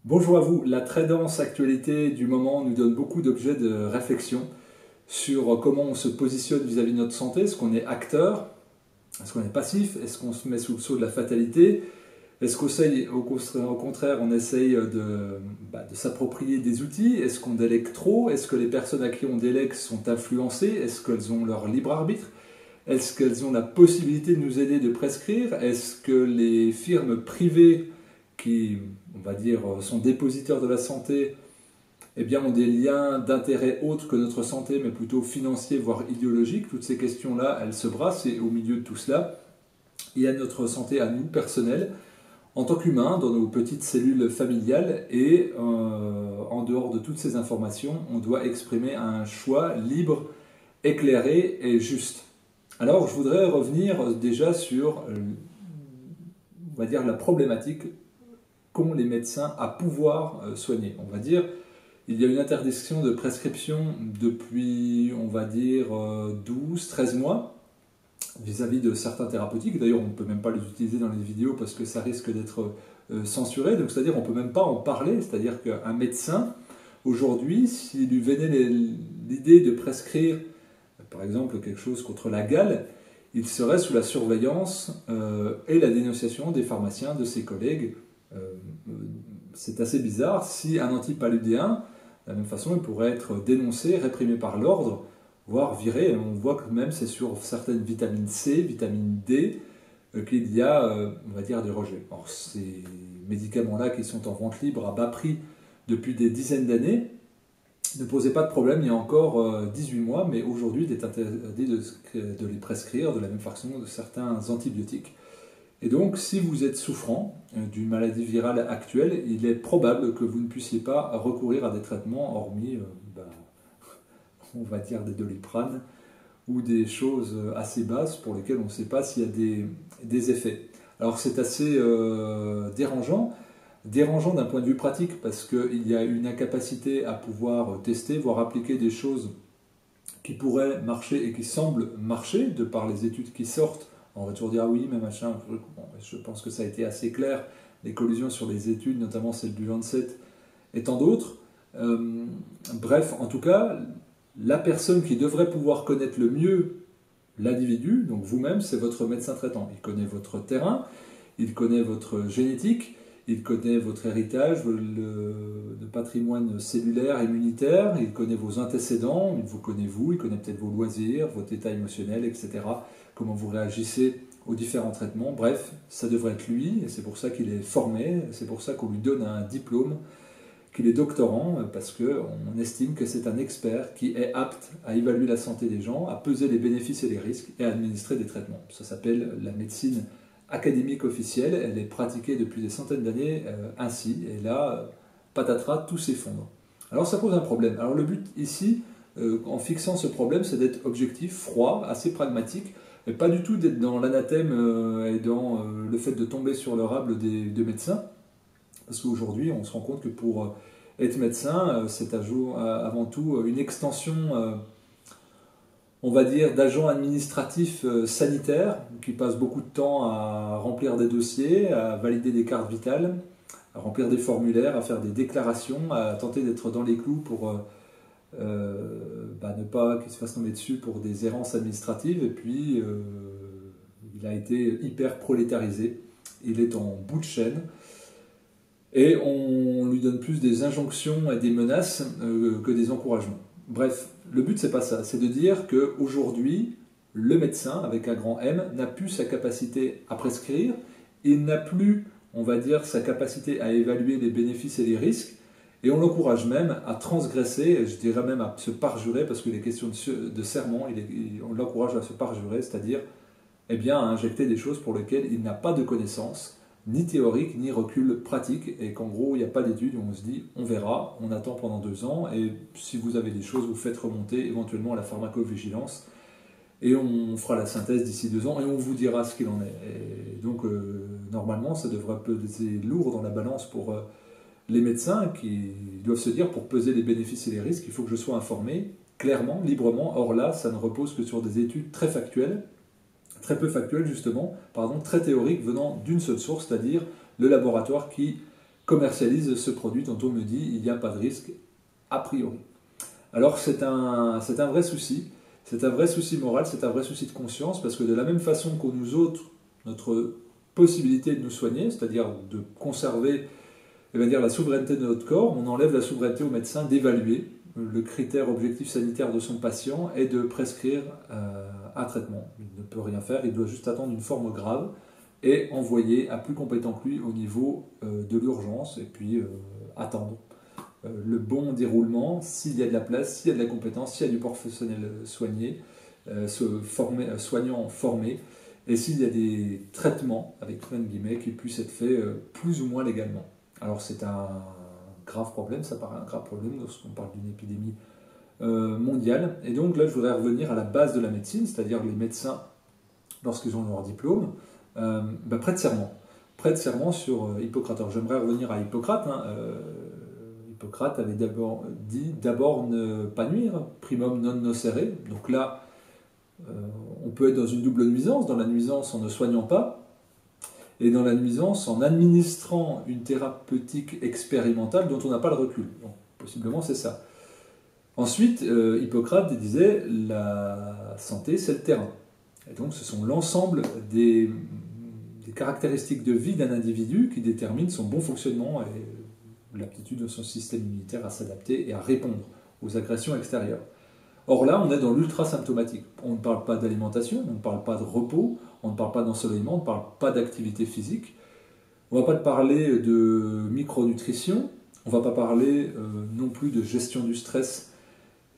Bonjour à vous. La très dense actualité du moment nous donne beaucoup d'objets de réflexion sur comment on se positionne vis-à-vis de notre santé. Est-ce qu'on est acteur? Est-ce qu'on est passif? Est-ce qu'on se met sous le sceau de la fatalité? Est-ce qu'au contraire on essaye de s'approprier des outils? Est-ce qu'on délègue trop? Est-ce que les personnes à qui on délègue sont influencées? Est-ce qu'elles ont leur libre arbitre? Est-ce qu'elles ont la possibilité de nous aider de prescrire? Est-ce que les firmes privées qui, on va dire, sont dépositaires de la santé, eh bien, ont des liens d'intérêt autres que notre santé, mais plutôt financiers, voire idéologiques? Toutes ces questions-là, elles se brassent et au milieu de tout cela, il y a notre santé à nous, personnelle, en tant qu'humains, dans nos petites cellules familiales et en dehors de toutes ces informations, on doit exprimer un choix libre, éclairé et juste. Alors, je voudrais revenir déjà sur, on va dire, la problématique qu'ont les médecins à pouvoir soigner. On va dire, il y a une interdiction de prescription depuis, on va dire, 12, 13 mois vis-à-vis de certains thérapeutiques. D'ailleurs, on ne peut même pas les utiliser dans les vidéos parce que ça risque d'être censuré. Donc, c'est-à-dire, on ne peut même pas en parler. C'est-à-dire qu'un médecin, aujourd'hui, s'il lui venait l'idée de prescrire, par exemple, quelque chose contre la gale, il serait sous la surveillance et la dénonciation des pharmaciens, de ses collègues. C'est assez bizarre. Si un antipaludéen, de la même façon, il pourrait être dénoncé, réprimé par l'ordre, voire viré. On voit que même c'est sur certaines vitamines C, vitamine D, qu'il y a, on va dire, des rejets. Or, ces médicaments-là qui sont en vente libre à bas prix depuis des dizaines d'années ne posaient pas de problème il y a encore 18 mois, mais aujourd'hui, il est interdit de les prescrire de la même façon de certains antibiotiques. Et donc, si vous êtes souffrant d'une maladie virale actuelle, il est probable que vous ne puissiez pas recourir à des traitements hormis, on va dire, des Doliprane ou des choses assez basses pour lesquelles on ne sait pas s'il y a des effets. Alors, c'est assez dérangeant d'un point de vue pratique parce qu'il y a une incapacité à pouvoir tester, voire appliquer des choses qui pourraient marcher et qui semblent marcher de par les études qui sortent. On va toujours dire ah oui, mais machin. Bon, je pense que ça a été assez clair. Les collusions sur les études, notamment celle du Lancet et tant d'autres. Bref, en tout cas, la personne qui devrait pouvoir connaître le mieux l'individu, donc vous-même, c'est votre médecin traitant. Il connaît votre terrain, il connaît votre génétique, il connaît votre héritage, le patrimoine cellulaire, immunitaire, il connaît vos antécédents, il vous connaît vous, il connaît peut-être vos loisirs, votre état émotionnel, etc., comment vous réagissez aux différents traitements. Bref, ça devrait être lui, et c'est pour ça qu'il est formé, c'est pour ça qu'on lui donne un diplôme, qu'il est doctorant, parce qu'on estime que c'est un expert qui est apte à évaluer la santé des gens, à peser les bénéfices et les risques, et à administrer des traitements. Ça s'appelle la médecine académique officielle, elle est pratiquée depuis des centaines d'années ainsi, et là, patatras, tout s'effondre. Alors ça pose un problème. Alors le but ici, en fixant ce problème, c'est d'être objectif, froid, assez pragmatique, et pas du tout d'être dans l'anathème et dans le fait de tomber sur le rable des médecins, parce qu'aujourd'hui, on se rend compte que pour être médecin, c'est avant tout une extension on va dire, d'agents administratifs sanitaires qui passent beaucoup de temps à remplir des dossiers, à valider des cartes vitales, à remplir des formulaires, à faire des déclarations, à tenter d'être dans les clous pour ne pas qu'ils se fassent tomber dessus pour des errances administratives. Et puis, il a été hyper prolétarisé. Il est en bout de chaîne. Et on lui donne plus des injonctions et des menaces que des encouragements. Bref, le but c'est pas ça, c'est de dire qu'aujourd'hui, le médecin, avec un grand M, n'a plus sa capacité à prescrire, il n'a plus, on va dire, sa capacité à évaluer les bénéfices et les risques, et on l'encourage même à transgresser, et je dirais même à se parjurer, parce que les questions de serment, on l'encourage à se parjurer, c'est-à-dire eh bien, à injecter des choses pour lesquelles il n'a pas de connaissances, ni théorique, ni recul pratique, et qu'en gros, il n'y a pas d'études où on se dit, on verra, on attend pendant 2 ans, et si vous avez des choses, vous faites remonter éventuellement à la pharmacovigilance, et on fera la synthèse d'ici 2 ans, et on vous dira ce qu'il en est. Et donc, normalement, ça devrait peser lourd dans la balance pour les médecins qui doivent se dire, pour peser les bénéfices et les risques, il faut que je sois informé, clairement, librement. Or là, ça ne repose que sur des études très factuelles, très peu factuelles justement, très théoriques, venant d'une seule source, c'est-à-dire le laboratoire qui commercialise ce produit dont on me dit il n'y a pas de risque a priori. Alors c'est un vrai souci, c'est un vrai souci moral, c'est un vrai souci de conscience, parce que de la même façon qu'on nous ôte notre possibilité de nous soigner, c'est-à-dire de conserver la souveraineté de notre corps, on enlève la souveraineté au médecin d'évaluer le critère objectif sanitaire de son patient et de prescrire un traitement. Il ne peut rien faire, il doit juste attendre une forme grave et envoyer à plus compétent que lui au niveau de l'urgence et puis attendre le bon déroulement, s'il y a de la place, s'il y a de la compétence, s'il y a du professionnel soignant formé, et s'il y a des traitements, avec plein de guillemets, qui puissent être faits plus ou moins légalement. Alors c'est un grave problème, ça paraît un grave problème lorsqu'on parle d'une épidémie mondiale. Et donc là, je voudrais revenir à la base de la médecine, c'est-à-dire les médecins, lorsqu'ils ont leur diplôme, prêtent serment. Prêtent serment sur Hippocrate. Alors j'aimerais revenir à Hippocrate. Hippocrate avait d'abord dit ne pas nuire, primum non nocere. Donc là, on peut être dans une double nuisance, dans la nuisance en ne soignant pas, et dans la nuisance en administrant une thérapeutique expérimentale dont on n'a pas le recul. Donc, possiblement, c'est ça. Ensuite, Hippocrate disait la santé, c'est le terrain. Et donc, ce sont l'ensemble des caractéristiques de vie d'un individu qui déterminent son bon fonctionnement et l'aptitude de son système immunitaire à s'adapter et à répondre aux agressions extérieures. Or là, on est dans l'ultra-symptomatique. On ne parle pas d'alimentation, on ne parle pas de repos, on ne parle pas d'ensoleillement, on ne parle pas d'activité physique. On ne va pas te parler de micronutrition, on ne va pas parler non plus de gestion du stress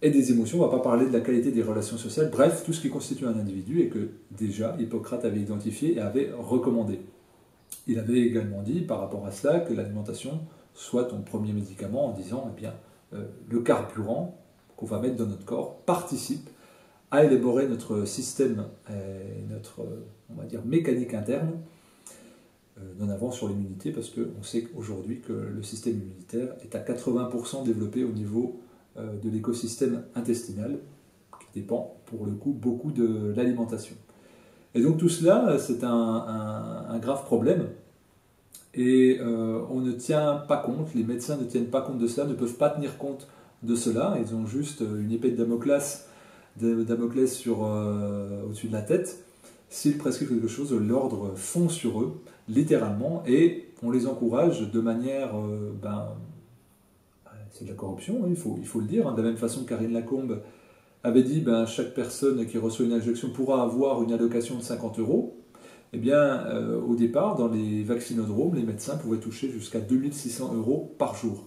et des émotions, on ne va pas parler de la qualité des relations sociales, bref, tout ce qui constitue un individu et que déjà Hippocrate avait identifié et avait recommandé. Il avait également dit par rapport à cela que l'alimentation soit ton premier médicament en disant le carburant qu'on va mettre dans notre corps participe à élaborer notre système, notre mécanique interne, en avant sur l'immunité, parce qu'on sait aujourd'hui que le système immunitaire est à 80% développé au niveau de l'écosystème intestinal, qui dépend pour le coup beaucoup de l'alimentation. Et donc tout cela, c'est un grave problème, et on ne tient pas compte, les médecins ne tiennent pas compte de cela, ne peuvent pas tenir compte de cela, ils ont juste une épée de Damoclès au-dessus de la tête. S'ils prescrivent quelque chose, l'ordre fond sur eux, littéralement, et on les encourage de manière... c'est de la corruption, hein, il faut le dire, de la même façon que Karine Lacombe avait dit chaque personne qui reçoit une injection pourra avoir une allocation de 50 euros. Eh bien, au départ, dans les vaccinodromes, les médecins pouvaient toucher jusqu'à 2600 euros par jour.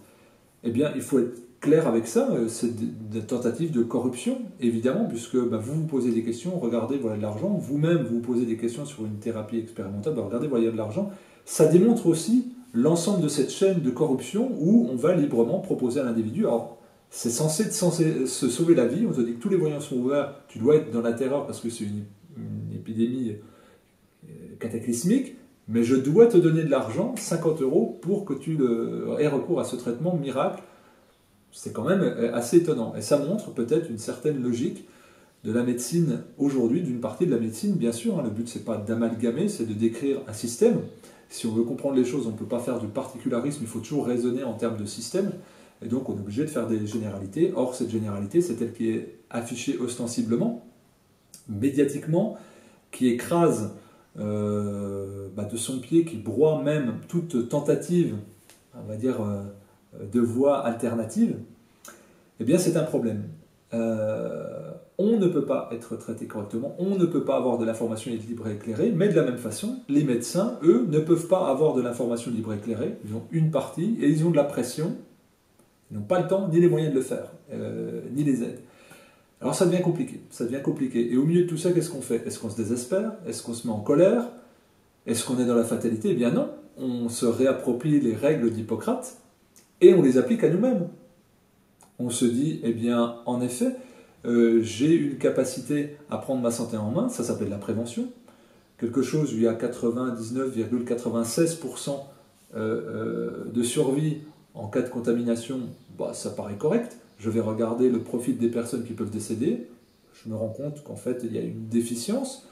Eh bien, il faut être clair avec ça, c'est des tentatives de corruption, évidemment, puisque vous vous posez des questions, regardez, voilà de l'argent, vous-même vous posez des questions sur une thérapie expérimentale, regardez, voilà de l'argent. Ça démontre aussi l'ensemble de cette chaîne de corruption où on va librement proposer à l'individu. Alors, c'est censé se sauver la vie, on te dit que tous les moyens sont ouverts, tu dois être dans la terreur parce que c'est une épidémie cataclysmique, mais je dois te donner de l'argent, 50 euros, pour que tu aies recours à ce traitement miracle. C'est quand même assez étonnant. Et ça montre peut-être une certaine logique de la médecine aujourd'hui, d'une partie de la médecine, bien sûr. Le but, c'est pas d'amalgamer, c'est de décrire un système. Si on veut comprendre les choses, on ne peut pas faire du particularisme, il faut toujours raisonner en termes de système. Et donc, on est obligé de faire des généralités. Or, cette généralité, c'est elle qui est affichée ostensiblement, médiatiquement, qui écrase de son pied, qui broie même toute tentative, on va dire, de voie alternative, eh bien c'est un problème. On ne peut pas être traité correctement, on ne peut pas avoir de l'information libre et éclairée, mais de la même façon, les médecins, eux, ne peuvent pas avoir de l'information libre et éclairée, ils ont une partie, et ils ont de la pression, ils n'ont pas le temps ni les moyens de le faire, ni les aides. Alors ça devient compliqué, et au milieu de tout ça, qu'est-ce qu'on fait? Est-ce qu'on se désespère? Est-ce qu'on se met en colère? Est-ce qu'on est dans la fatalité? Eh bien non, on se réapproprie les règles d'Hippocrate, et on les applique à nous-mêmes. On se dit, eh bien, en effet, j'ai une capacité à prendre ma santé en main, ça s'appelle la prévention. Quelque chose où il y a 99,96% de survie en cas de contamination, ça paraît correct. Je vais regarder le profil des personnes qui peuvent décéder. Je me rends compte qu'en fait, il y a une déficience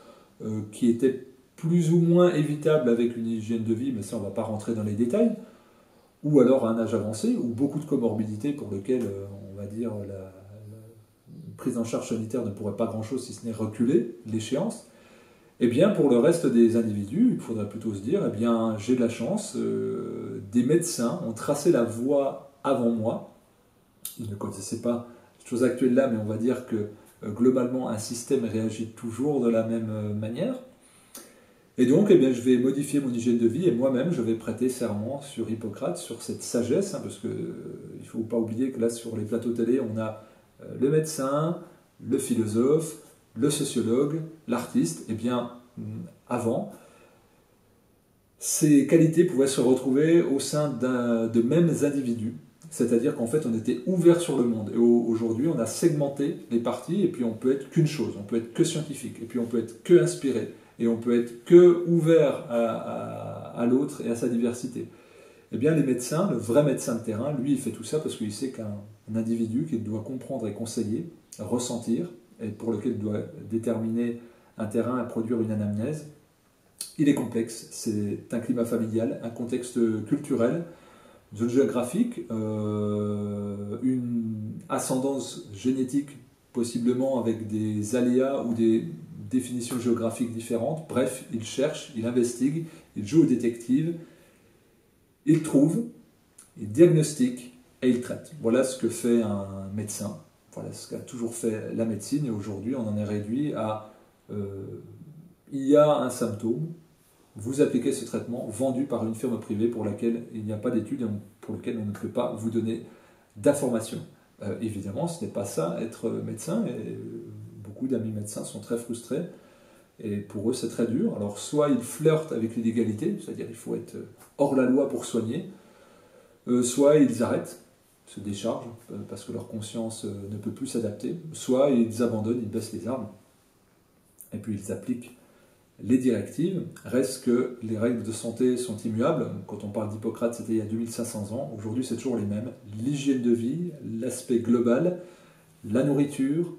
qui était plus ou moins évitable avec une hygiène de vie, mais ça, on ne va pas rentrer dans les détails. ou alors à un âge avancé, ou beaucoup de comorbidités pour lesquelles, on va dire, la prise en charge sanitaire ne pourrait pas grand-chose si ce n'est reculer l'échéance. Eh bien, pour le reste des individus, il faudrait plutôt se dire, eh bien, j'ai de la chance, des médecins ont tracé la voie avant moi. Ils ne connaissaient pas les choses actuelles là, mais on va dire que globalement, un système réagit toujours de la même manière. Et donc, eh bien, je vais modifier mon hygiène de vie et moi-même, je vais prêter serment sur Hippocrate, sur cette sagesse, hein, parce qu'il ne faut pas oublier que là, sur les plateaux télé, on a le médecin, le philosophe, le sociologue, l'artiste. Eh bien, avant, ces qualités pouvaient se retrouver au sein de mêmes individus. C'est-à-dire qu'en fait, on était ouvert sur le monde. Et aujourd'hui, on a segmenté les parties, et puis on peut être qu'une chose. On peut être que scientifique, et puis on peut être que inspiré, et on peut être que ouvert à l'autre et à sa diversité. Eh bien, les médecins, le vrai médecin de terrain, lui, il fait tout ça parce qu'il sait qu'un individu qu'il doit comprendre et conseiller, ressentir, et pour lequel il doit déterminer un terrain et produire une anamnèse, il est complexe. C'est un climat familial, un contexte culturel, une zone géographique, une ascendance génétique possiblement avec des aléas ou des définitions géographiques différentes. Bref, il cherche, il investigue, il joue au détective, il trouve, il diagnostique et il traite. Voilà ce que fait un médecin. Voilà ce qu'a toujours fait la médecine et aujourd'hui on en est réduit à il y a un symptôme, vous appliquez ce traitement vendu par une firme privée pour laquelle il n'y a pas d'études et pour lequel on ne peut pas vous donner d'informations. Évidemment, ce n'est pas ça, être médecin, et beaucoup d'amis médecins sont très frustrés, et pour eux c'est très dur. Alors soit ils flirtent avec l'illégalité, c'est-à-dire il faut être hors la loi pour soigner, soit ils arrêtent, se déchargent, parce que leur conscience ne peut plus s'adapter, soit ils abandonnent, ils baissent les armes, et puis ils appliquent les directives. Reste que les règles de santé sont immuables. Quand on parle d'Hippocrate, c'était il y a 2500 ans. Aujourd'hui, c'est toujours les mêmes. L'hygiène de vie, l'aspect global, la nourriture,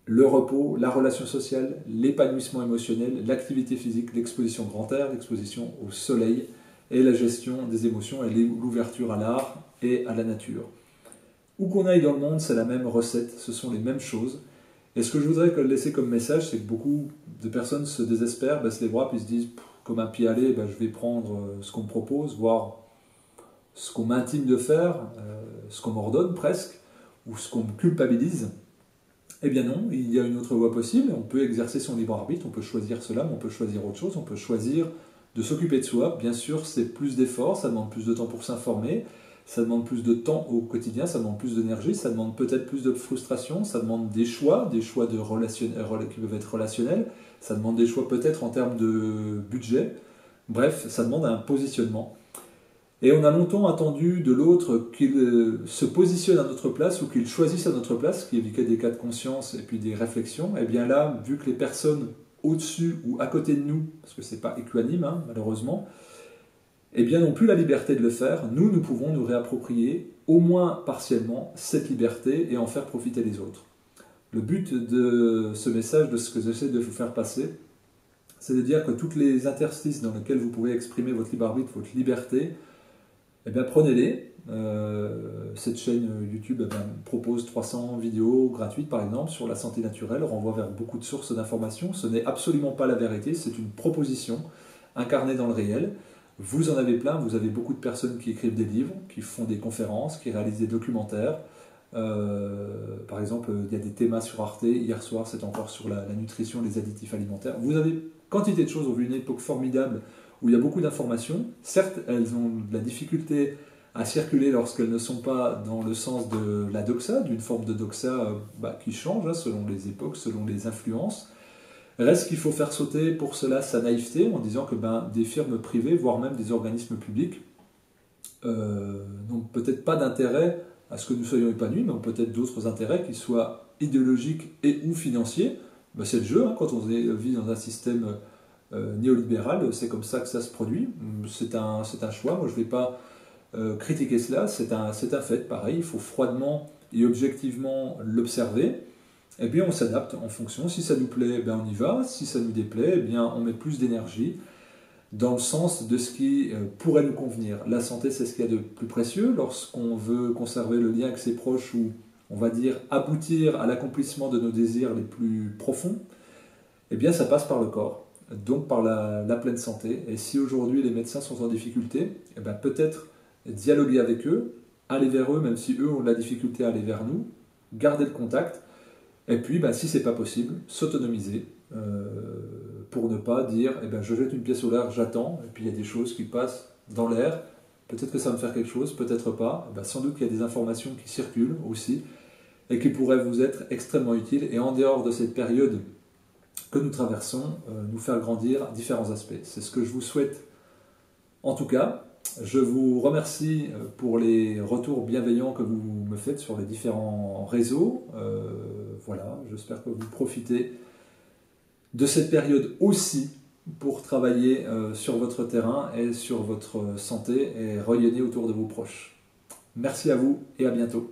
le repos, la relation sociale, l'épanouissement émotionnel, l'activité physique, l'exposition au grand air, l'exposition au soleil, et la gestion des émotions et l'ouverture à l'art et à la nature. Où qu'on aille dans le monde, c'est la même recette, ce sont les mêmes choses. Et ce que je voudrais laisser comme message, c'est que beaucoup de personnes se désespèrent, baissent les bras, puis se disent, comme un pied à l'é, je vais prendre ce qu'on me propose, voire ce qu'on m'intime de faire, ce qu'on m'ordonne presque, ou ce qu'on me culpabilise. Eh bien non, il y a une autre voie possible, on peut exercer son libre arbitre, on peut choisir cela, mais on peut choisir autre chose, on peut choisir de s'occuper de soi. Bien sûr, c'est plus d'efforts, ça demande plus de temps pour s'informer, ça demande plus de temps au quotidien, ça demande plus d'énergie, ça demande peut-être plus de frustration, ça demande des choix qui peuvent être relationnels, ça demande des choix peut-être en termes de budget. Bref, ça demande un positionnement. Et on a longtemps attendu de l'autre qu'il se positionne à notre place ou qu'il choisisse à notre place, ce qui évitait des cas de conscience et puis des réflexions. Et bien là, vu que les personnes au-dessus ou à côté de nous, parce que c'est pas équanime, hein, malheureusement, eh bien n'ont plus la liberté de le faire, nous pouvons nous réapproprier, au moins partiellement, cette liberté et en faire profiter les autres. Le but de ce message, de ce que j'essaie de vous faire passer, c'est de dire que toutes les interstices dans lesquels vous pouvez exprimer votre libre arbitre, votre liberté, eh bien prenez-les. Cette chaîne YouTube propose 300 vidéos gratuites par exemple sur la santé naturelle, renvoie vers beaucoup de sources d'informations. Ce n'est absolument pas la vérité, c'est une proposition incarnée dans le réel. Vous en avez plein, vous avez beaucoup de personnes qui écrivent des livres, qui font des conférences, qui réalisent des documentaires. Par exemple, il y a des thémas sur Arte, hier soir c'est encore sur la nutrition, les additifs alimentaires. Vous avez quantité de choses, on vit une époque formidable où il y a beaucoup d'informations. Certes, elles ont de la difficulté à circuler lorsqu'elles ne sont pas dans le sens de la doxa, d'une forme de doxa qui change selon les époques, selon les influences. Reste qu'il faut faire sauter pour cela sa naïveté en disant que des firmes privées, voire même des organismes publics, n'ont peut-être pas d'intérêt à ce que nous soyons épanouis, mais ont peut-être d'autres intérêts qui soient idéologiques et ou financiers. C'est le jeu, quand on vit dans un système néolibéral, c'est comme ça que ça se produit. C'est un choix, moi je ne vais pas critiquer cela, c'est un fait, pareil, il faut froidement et objectivement l'observer, et bien on s'adapte en fonction. Si ça nous plaît, on y va, si ça nous déplaît, on met plus d'énergie. dans le sens de ce qui pourrait nous convenir. La santé, c'est ce qu'il y a de plus précieux lorsqu'on veut conserver le lien avec ses proches ou, on va dire, aboutir à l'accomplissement de nos désirs les plus profonds. Eh bien, ça passe par le corps, donc par la pleine santé. Et si aujourd'hui les médecins sont en difficulté, eh bien, peut-être dialoguer avec eux, aller vers eux, même si eux ont de la difficulté à aller vers nous, garder le contact, et puis si c'est pas possible, s'autonomiser, pour ne pas dire je jette une pièce au l'air, j'attends, et puis il y a des choses qui passent dans l'air, peut-être que ça va me faire quelque chose, peut-être pas, sans doute qu'il y a des informations qui circulent aussi, et qui pourraient vous être extrêmement utiles, et en dehors de cette période que nous traversons, nous faire grandir différents aspects. C'est ce que je vous souhaite en tout cas. Je vous remercie pour les retours bienveillants que vous me faites sur les différents réseaux. Voilà, j'espère que vous profitez de cette période aussi pour travailler sur votre terrain et sur votre santé et rayonner autour de vos proches. Merci à vous et à bientôt.